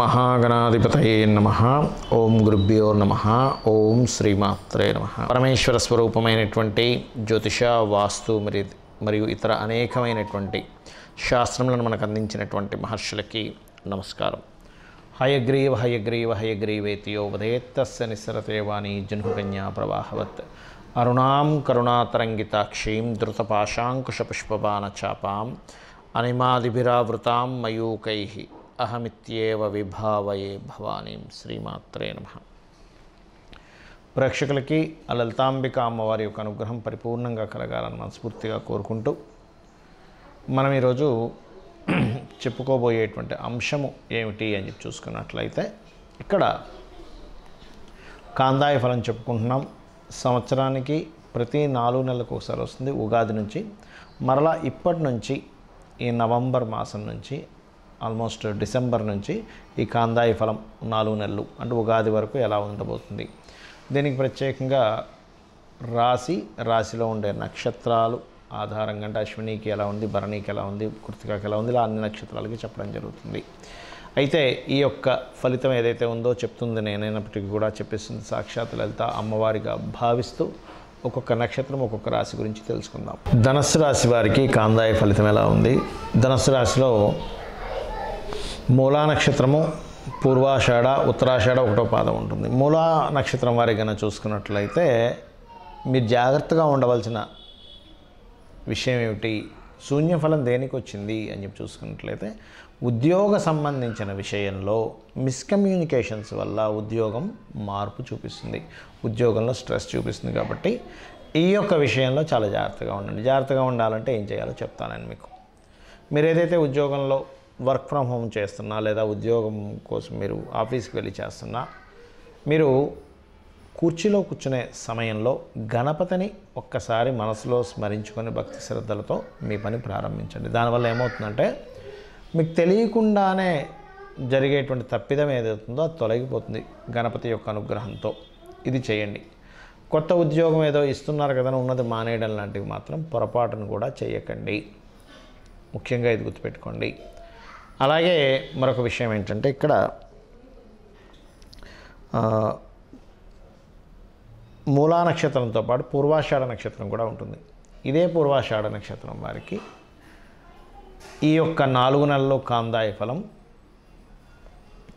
మహాగణాధిపతయే నమః. ఓం గురుభ్యో నమః. ఓం శ్రీమాత్రే నమః. పరమేశ్వర స్వరూపమైనటువంటి జ్యోతిష, వాస్తు మరియు ఇతర అనేకమైనటువంటి శాస్త్రములను మనకు అందించినటువంటి మహర్షులకి నమస్కారం. హయగ్రీవ హయగ్రీవ హయగ్రీవేతియో వదేత్తస్య నిస్సరతే వాణి జన్మకన్యా ప్రవాహవత్ అరుణాం కరుణాతరంగితాక్షీం ధృతపాశాంకుశపుష్పబాణచాపాం అనిమాదిభిరావృతాం మయూకైః అహమిత్యేవ విభావయే భవానీం. శ్రీమాత్రే నమః. ప్రేక్షకులకి ఆ లలితాంబిక అమ్మవారి యొక్క అనుగ్రహం పరిపూర్ణంగా కలగాలని మనస్ఫూర్తిగా కోరుకుంటూ మనం ఈరోజు చెప్పుకోబోయేటువంటి అంశము ఏమిటి అని చెప్పి చూసుకున్నట్లయితే, ఇక్కడ కాందాయ ఫలం చెప్పుకుంటున్నాం. సంవత్సరానికి ప్రతి 4 నెలలకు ఒకసారి వస్తుంది. ఉగాది నుంచి మరలా ఇప్పటి నుంచి ఈ నవంబర్ మాసం నుంచి ఆల్మోస్ట్ డిసెంబర్ నుంచి ఈ కాందాయ ఫలం 4 నెలలు అంటే ఉగాది వరకు ఎలా ఉండబోతుంది. దీనికి ప్రత్యేకంగా రాశిలో ఉండే నక్షత్రాలు ఆధారంగా, అంటే అశ్వినికి ఎలా ఉంది, భరణికి ఎలా ఉంది, కృతికకి ఎలా ఉంది, ఇలా అన్ని నక్షత్రాలకి చెప్పడం జరుగుతుంది. అయితే ఈ యొక్క ఫలితం ఏదైతే ఉందో చెప్తుంది నేనైనప్పటికీ కూడా చెప్పేస్తుంది సాక్షాత్ లలిత అమ్మవారిగా భావిస్తూ ఒక్కొక్క నక్షత్రం ఒక్కొక్క రాశి గురించి తెలుసుకుందాం. ధనస్సు రాశి వారికి కాందాయ ఫలితం ఎలా ఉంది? ధనస్సు రాశిలో మూలా నక్షత్రము, పూర్వాషాఢ, ఉత్తరాషాఢ 1వ పాదం ఉంటుంది. మూలా నక్షత్రం వారి కన్నా చూసుకున్నట్లయితే మీరు జాగ్రత్తగా ఉండవలసిన విషయం ఏమిటి, శూన్యఫలం దేనికి వచ్చింది అని చెప్పి చూసుకున్నట్లయితే, ఉద్యోగ సంబంధించిన విషయంలో మిస్కమ్యూనికేషన్స్ వల్ల ఉద్యోగం మార్పు చూపిస్తుంది, ఉద్యోగంలో స్ట్రెస్ చూపిస్తుంది. కాబట్టి ఈ యొక్క విషయంలో చాలా జాగ్రత్తగా ఉండండి. జాగ్రత్తగా ఉండాలంటే ఏం చేయాలో చెప్తానండి మీకు. మీరు ఏదైతే ఉద్యోగంలో వర్క్ ఫ్రమ్ హోమ్ చేస్తున్నా లేదా ఉద్యోగం కోసం మీరు ఆఫీస్కి వెళ్ళి చేస్తున్నా, మీరు కుర్చీలో కూర్చునే సమయంలో గణపతిని ఒక్కసారి మనసులో స్మరించుకొని భక్తి శ్రద్ధలతో మీ పని ప్రారంభించండి. దానివల్ల ఏమవుతుందంటే మీకు తెలియకుండానే జరిగేటువంటి తప్పిదం ఏదవుతుందో అది తొలగిపోతుంది గణపతి యొక్క అనుగ్రహంతో. ఇది చేయండి. కొత్త ఉద్యోగం ఏదో ఇస్తున్నారు కదా ఉన్నది మానేయడం లాంటివి మాత్రం పొరపాటును కూడా చేయకండి. ముఖ్యంగా ఇది గుర్తుపెట్టుకోండి. అలాగే మరొక విషయం ఏంటంటే, ఇక్కడ మూలా నక్షత్రంతో పాటు పూర్వాషాఢ నక్షత్రం కూడా ఉంటుంది. ఇదే పూర్వాషాఢ నక్షత్రం వారికి ఈ యొక్క 4 నెలల్లో కాందాయ ఫలం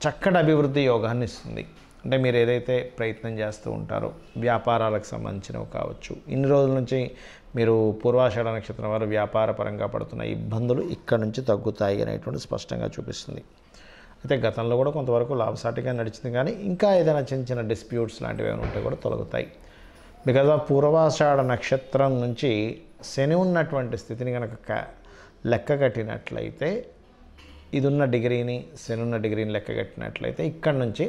చక్కటి అభివృద్ధి యోగాన్ని ఇస్తుంది. అంటే మీరు ఏదైతే ప్రయత్నం చేస్తూ ఉంటారో వ్యాపారాలకు సంబంధించినవి కావచ్చు, ఇన్ని రోజుల నుంచి మీరు పూర్వాషాఢ నక్షత్రం వారు వ్యాపార పరంగా పడుతున్న ఇబ్బందులు ఇక్కడ నుంచి తగ్గుతాయి అనేటువంటి స్పష్టంగా చూపిస్తుంది. అయితే గతంలో కూడా కొంతవరకు లాభసాటిగా నడిచింది, కానీ ఇంకా ఏదైనా చిన్న డిస్ప్యూట్స్ లాంటివి ఏమైనా ఉంటే కూడా తొలగుతాయి. బికాజ్ ఆ పూర్వాషాఢ నక్షత్రం నుంచి శని ఉన్నటువంటి స్థితిని కనుక లెక్క కట్టినట్లయితే, ఇది ఉన్న డిగ్రీని శని ఉన్న డిగ్రీని లెక్క కట్టినట్లయితే ఇక్కడి నుంచి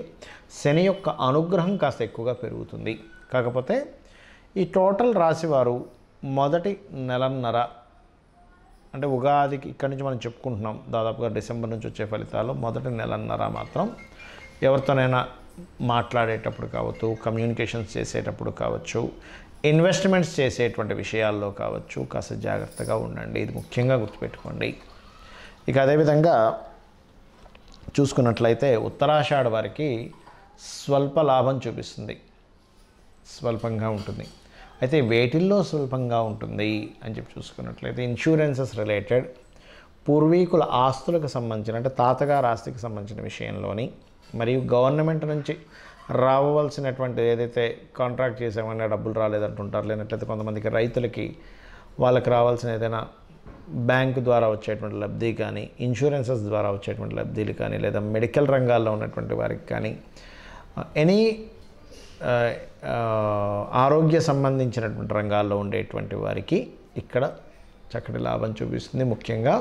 శని యొక్క అనుగ్రహం కాస్త ఎక్కువగా పెరుగుతుంది. కాకపోతే ఈ టోటల్ రాశివారు మొదటి నెలన్నర అంటే ఉగాదికి ఇక్కడి నుంచి మనం చెప్పుకుంటున్నాం, దాదాపుగా డిసెంబర్ నుంచి వచ్చే ఫలితాలు మొదటి నెలన్నర మాత్రం ఎవరితోనైనా మాట్లాడేటప్పుడు కావచ్చు, కమ్యూనికేషన్స్ చేసేటప్పుడు కావచ్చు, ఇన్వెస్ట్మెంట్స్ చేసేటువంటి విషయాల్లో కావచ్చు కాస్త జాగ్రత్తగా ఉండండి. ఇది ముఖ్యంగా గుర్తుపెట్టుకోండి. ఇక అదేవిధంగా చూసుకున్నట్లయితే ఉత్తరాషాఢ వారికి స్వల్ప లాభం చూపిస్తుంది, స్వల్పంగా ఉంటుంది. అయితే వేటిల్లో స్వల్పంగా ఉంటుంది అని చెప్పి చూసుకున్నట్లయితే, ఇన్సూరెన్సెస్ రిలేటెడ్, పూర్వీకుల ఆస్తులకు సంబంధించిన అంటే తాతగారు ఆస్తికి సంబంధించిన విషయంలోని, మరియు గవర్నమెంట్ నుంచి రావలసినటువంటి ఏదైతే కాంట్రాక్ట్ చేసామని డబ్బులు రాలేదంటుంటారు, లేనట్లయితే కొంతమందికి రైతులకి వాళ్ళకి రావాల్సిన ఏదైనా బ్యాంకు ద్వారా వచ్చేటువంటి లబ్ధి కానీ, ఇన్సూరెన్సెస్ ద్వారా వచ్చేటువంటి లబ్ధీలు కానీ, లేదా మెడికల్ రంగాల్లో ఉన్నటువంటి వారికి కానీ, ఎనీ ఆరోగ్య సంబంధించినటువంటి రంగాల్లో ఉండేటువంటి వారికి ఇక్కడ చక్కటి లాభం చూపిస్తుంది. ముఖ్యంగా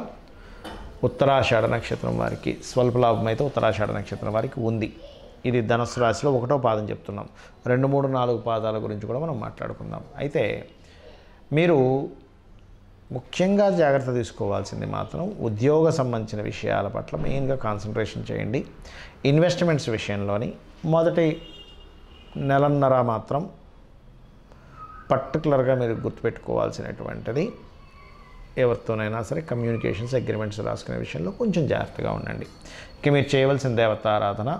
ఉత్తరాషాఢ నక్షత్రం వారికి స్వల్ప లాభం అయితే ఉత్తరాషాఢ నక్షత్రం వారికి ఉంది. ఇది ధనుస్సు రాశిలో 1వ పాదం చెప్తున్నాం. 2, 3, 4 పాదాల గురించి కూడా మనం మాట్లాడుకుందాం. అయితే మీరు ముఖ్యంగా జాగ్రత్త తీసుకోవాల్సింది మాత్రం ఉద్యోగ సంబంధించిన విషయాల పట్ల మెయిన్గా కాన్సన్ట్రేషన్ చేయండి. ఇన్వెస్ట్మెంట్స్ విషయంలోని మొదటి నెలన్నర మాత్రం పర్టికులర్గా మీరు గుర్తుపెట్టుకోవాల్సినటువంటిది ఎవరితోనైనా సరే కమ్యూనికేషన్స్ అగ్రిమెంట్స్ రాసుకునే విషయంలో కొంచెం జాగ్రత్తగా ఉండండి. ఇక మీరు చేయవలసిన దేవతారాధన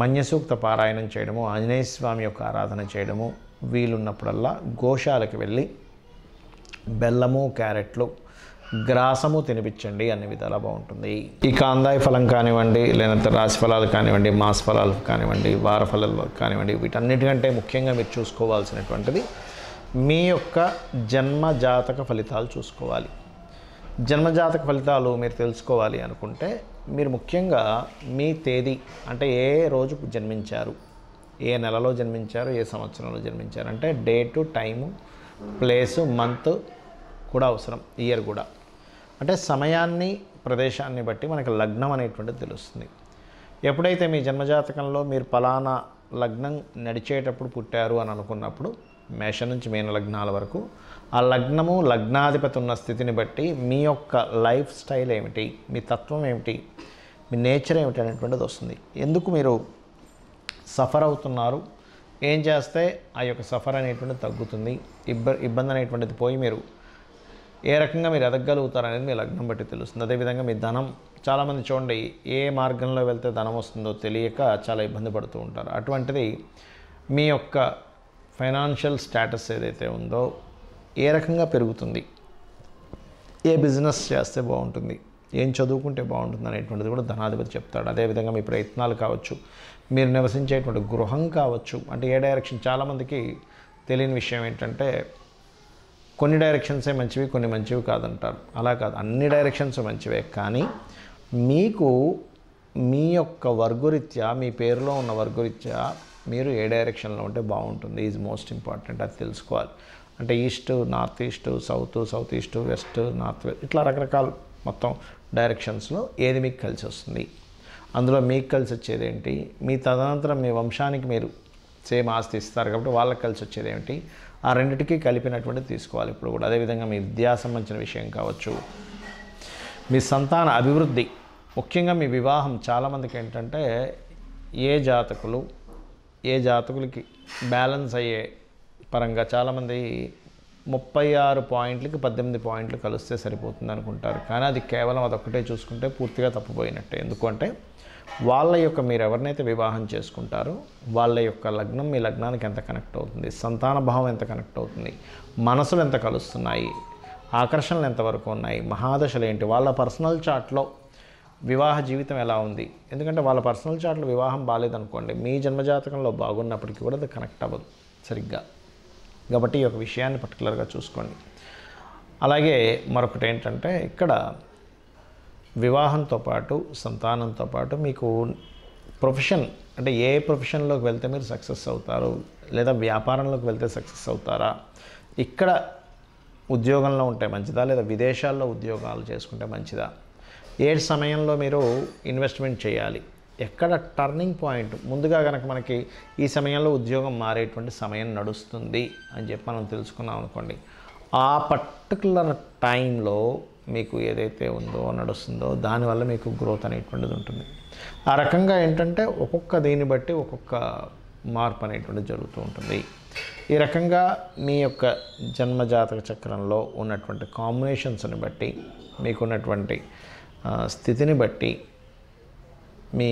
మన్యసూక్త పారాయణం చేయడము, ఆంజనేయ స్వామి యొక్క ఆరాధన చేయడము, వీలున్నప్పుడల్లా గోశాలకు వెళ్ళి బెల్లము, క్యారెట్లు, గ్రాసము తినిపించండి, అన్ని విధాలా బాగుంటుంది. ఈ కాందాయ ఫలం కానివ్వండి, లేదంటే రాశి ఫలాలు కానివ్వండి, మాస ఫలాలు కానివ్వండి, వార ఫలాలు కానివ్వండి, వీటన్నిటికంటే ముఖ్యంగా మీరు చూసుకోవాల్సినటువంటిది మీ యొక్క జన్మజాతక ఫలితాలు చూసుకోవాలి. జన్మజాతక ఫలితాలు మీరు తెలుసుకోవాలి అనుకుంటే మీరు ముఖ్యంగా మీ తేదీ, అంటే ఏ రోజు జన్మించారు, ఏ నెలలో జన్మించారు, ఏ సంవత్సరంలో జన్మించారు, అంటే డేటు, టైము, ప్లేసు, మంత్ కూడా అవసరం, ఇయర్ కూడా. అంటే సమయాన్ని, ప్రదేశాన్ని బట్టి మనకి లగ్నం అనేటువంటిది తెలుస్తుంది. ఎప్పుడైతే మీ జన్మజాతకంలో మీరు ఫలానా లగ్నం నడిచేటప్పుడు పుట్టారు అని అనుకున్నప్పుడు, మేషం నుంచి మీన లగ్నాల వరకు ఆ లగ్నము, లగ్నాధిపతి ఉన్న స్థితిని బట్టి మీ యొక్క లైఫ్ స్టైల్ ఏమిటి, మీ తత్వం ఏమిటి, మీ నేచర్ ఏమిటి అనేటువంటిది వస్తుంది. ఎందుకు మీరు సఫర్ అవుతున్నారు, ఏం చేస్తే ఆ యొక్క సఫర్ అనేటువంటిది తగ్గుతుంది, ఇబ్బంది అనేటువంటిది పోయి మీరు ఏ రకంగా మీరు ఎదగలుగుతారు అనేది మీ లగ్నం బట్టి తెలుస్తుంది. అదేవిధంగా మీ ధనం, చాలామంది చూడండి ఏ మార్గంలో వెళ్తే ధనం వస్తుందో తెలియక చాలా ఇబ్బంది పడుతూ ఉంటారు. అటువంటిది మీ యొక్క ఫైనాన్షియల్ స్టేటస్ ఏదైతే ఉందో, ఏ రకంగా పెరుగుతుంది, ఏ బిజినెస్ చేస్తే బాగుంటుంది, ఏం చదువుకుంటే బాగుంటుంది అనేటువంటిది కూడా ధనాధిపతి చెప్తాడు. అదేవిధంగా మీ ప్రయత్నాలు కావచ్చు, మీరు నివసించేటువంటి గృహం కావచ్చు, అంటే ఏ డైరెక్షన్. చాలామందికి తెలియని విషయం ఏంటంటే కొన్ని డైరెక్షన్సే మంచివి, కొన్ని మంచివి కాదంటారు. అలా కాదు, అన్ని డైరెక్షన్స్ మంచివే, కానీ మీకు మీ యొక్క వర్గరీత్యా, మీ పేరులో ఉన్న వర్గరీత్యా మీరు ఏ డైరెక్షన్లో ఉంటే బాగుంటుంది ఈజ్ మోస్ట్ ఇంపార్టెంట్. అది తెలుసుకోవాలి. అంటే east, north east, south east, west, north west, ఇట్లా రకరకాల మొత్తం డైరెక్షన్స్లో ఏది మీకు కలిసి వస్తుంది, అందులో మీకు కలిసి వచ్చేది ఏంటి, మీ తదనంతరం మీ వంశానికి మీరు సేమ్ ఆస్తి ఇస్తారు కాబట్టి వాళ్ళకి కలిసి వచ్చేది ఏమిటి, ఆ రెండింటికి కలిపినటువంటి తీసుకోవాలి ఇప్పుడు కూడా. అదేవిధంగా మీ విద్యా సంబంధించిన విషయం కావచ్చు, మీ సంతాన అభివృద్ధి, ముఖ్యంగా మీ వివాహం. చాలామందికి ఏంటంటే ఏ జాతకులకి బ్యాలెన్స్ అయ్యే పరంగా చాలామంది 36 పాయింట్లకి 18 పాయింట్లు కలిస్తే సరిపోతుంది అనుకుంటారు. కానీ అది కేవలం అదొక్కటే చూసుకుంటే పూర్తిగా తప్పిపోయినట్టే. ఎందుకంటే వాళ్ళ యొక్క, మీరు ఎవరినైతే వివాహం చేసుకుంటారో వాళ్ళ యొక్క లగ్నం మీ లగ్నానికి ఎంత కనెక్ట్ అవుతుంది, సంతాన భావం ఎంత కనెక్ట్ అవుతుంది, మనసులు ఎంత కలుస్తున్నాయి, ఆకర్షణలు ఎంతవరకు ఉన్నాయి, మహాదశలు ఏంటి, వాళ్ళ పర్సనల్ చార్ట్లో వివాహ జీవితం ఎలా ఉంది. ఎందుకంటే వాళ్ళ పర్సనల్ చార్ట్లో వివాహం బాగాలేదనుకోండి, మీ జన్మజాతకంలో బాగున్నప్పటికీ కూడా అది కనెక్ట్ అవ్వదు సరిగ్గా. కాబట్టి ఈ యొక్క విషయాన్ని పర్టికులర్గా చూసుకోండి. అలాగే మరొకటి ఏంటంటే ఇక్కడ వివాహంతో పాటు, సంతానంతో పాటు మీకు ప్రొఫెషన్, అంటే ఏ ప్రొఫెషన్లోకి వెళ్తే మీరు సక్సెస్ అవుతారు, లేదా వ్యాపారంలోకి వెళ్తే సక్సెస్ అవుతారా, ఇక్కడ ఉద్యోగంలో ఉంటే మంచిదా, లేదా విదేశాల్లో ఉద్యోగాలు చేసుకుంటే మంచిదా, ఏ సమయంలో మీరు ఇన్వెస్ట్మెంట్ చేయాలి, ఎక్కడ టర్నింగ్ పాయింట్, ముందుగా కనుక మనకి ఈ సమయంలో ఉద్యోగం మారేటువంటి సమయం నడుస్తుంది అని చెప్పి మనం తెలుసుకున్నాం అనుకోండి, ఆ పర్టికులర్ టైంలో మీకు ఏదైతే ఉందో నడుస్తుందో దానివల్ల మీకు గ్రోత్ అనేటువంటిది ఉంటుంది. ఆ రకంగా ఏంటంటే ఒక్కొక్క దీన్ని బట్టి ఒక్కొక్క మార్పు అనేటువంటిది జరుగుతూ ఉంటుంది. ఈ రకంగా మీ యొక్క జన్మజాతక చక్రంలో ఉన్నటువంటి కాంబినేషన్స్ని బట్టి, మీకున్నటువంటి స్థితిని బట్టి, మీ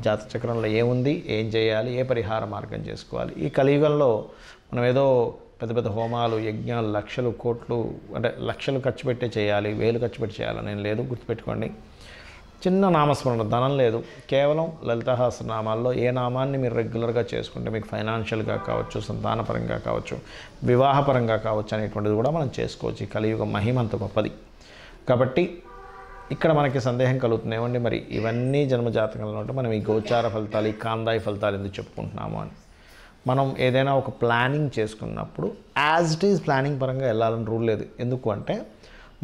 జాతక చక్రంలో ఏముంది, ఏం చేయాలి, ఏ పరిహార మార్గం చేసుకోవాలి. ఈ కలియుగంలో మనం ఏదో పెద్ద పెద్ద హోమాలు, యజ్ఞాలు, లక్షలు, కోట్లు, అంటే లక్షలు ఖర్చు పెట్టే చేయాలి, వేలు ఖర్చు పెట్టి చేయాలని లేదు. గుర్తుపెట్టుకోండి, చిన్న నామస్మరణ, ధనం లేదు, కేవలం లలితాసహస్రనామాల్లో ఏ నామాన్ని మీరు రెగ్యులర్గా చేసుకుంటే మీకు ఫైనాన్షియల్గా కావచ్చు, సంతానపరంగా కావచ్చు, వివాహపరంగా కావచ్చు అనేటువంటిది కూడా మనం చేసుకోవచ్చు. ఈ కలియుగ మహిమ అంత గొప్పది. కాబట్టి ఇక్కడ మనకి సందేహం కలుగుతుంది, ఏమండి మరి ఇవన్నీ జన్మజాతకంలో ఉంటే మనం ఈ గోచార ఫలితాలు, ఈ కాందాయి ఫలితాలు ఎందుకు చెప్పుకుంటున్నాము అని. మనం ఏదైనా ఒక ప్లానింగ్ చేసుకున్నప్పుడు యాజ్ ఇట్ ఈజ్ ప్లానింగ్ పరంగా వెళ్ళాలని రూల్ లేదు. ఎందుకు అంటే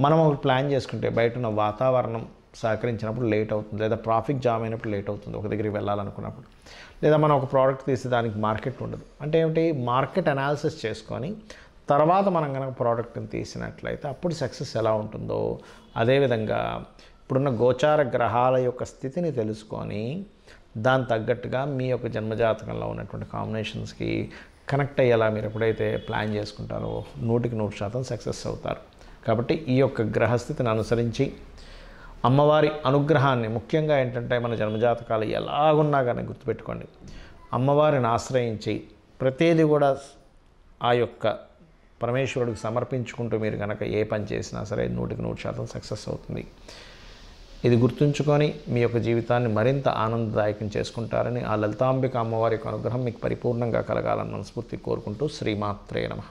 మనం ఒక ప్లాన్ చేసుకుంటే బయట ఉన్న వాతావరణం సహకరించినప్పుడు లేట్ అవుతుంది, లేదా ట్రాఫిక్ జామ్ అయినప్పుడు లేట్ అవుతుంది ఒక దగ్గరికి వెళ్ళాలనుకున్నప్పుడు, లేదా మనం ఒక ప్రోడక్ట్ తీసి దానికి మార్కెట్ ఉండదు. అంటే ఏమిటి, మార్కెట్ అనాలిసిస్ చేసుకొని తర్వాత మనం కనుక ప్రోడక్ట్ని తీసినట్లయితే అప్పుడు సక్సెస్ ఎలా ఉంటుందో, అదేవిధంగా ఇప్పుడున్న గోచార గ్రహాల యొక్క స్థితిని తెలుసుకొని దాని తగ్గట్టుగా మీ యొక్క జన్మజాతకంలో ఉన్నటువంటి కాంబినేషన్స్కి కనెక్ట్ అయ్యేలా మీరు ఎప్పుడైతే ప్లాన్ చేసుకుంటారో 100% సక్సెస్ అవుతారు. కాబట్టి ఈ యొక్క గ్రహస్థితిని అనుసరించి అమ్మవారి అనుగ్రహాన్ని, ముఖ్యంగా ఏంటంటే మన జన్మజాతకాలు ఎలాగున్నా కానీ గుర్తుపెట్టుకోండి, అమ్మవారిని ఆశ్రయించి ప్రతీది కూడా ఆ యొక్క పరమేశ్వరుడికి సమర్పించుకుంటూ మీరు కనుక ఏ పని చేసినా సరే 100% సక్సెస్ అవుతుంది. ఇది గుర్తుంచుకొని మీ యొక్క జీవితాన్ని మరింత ఆనందదాయకం చేసుకుంటారని ఆ లలితాంబిక అమ్మవారి యొక్క అనుగ్రహం మీకు పరిపూర్ణంగా కలగాలని మనస్ఫూర్తి కోరుకుంటూ శ్రీమాత్రే నమః.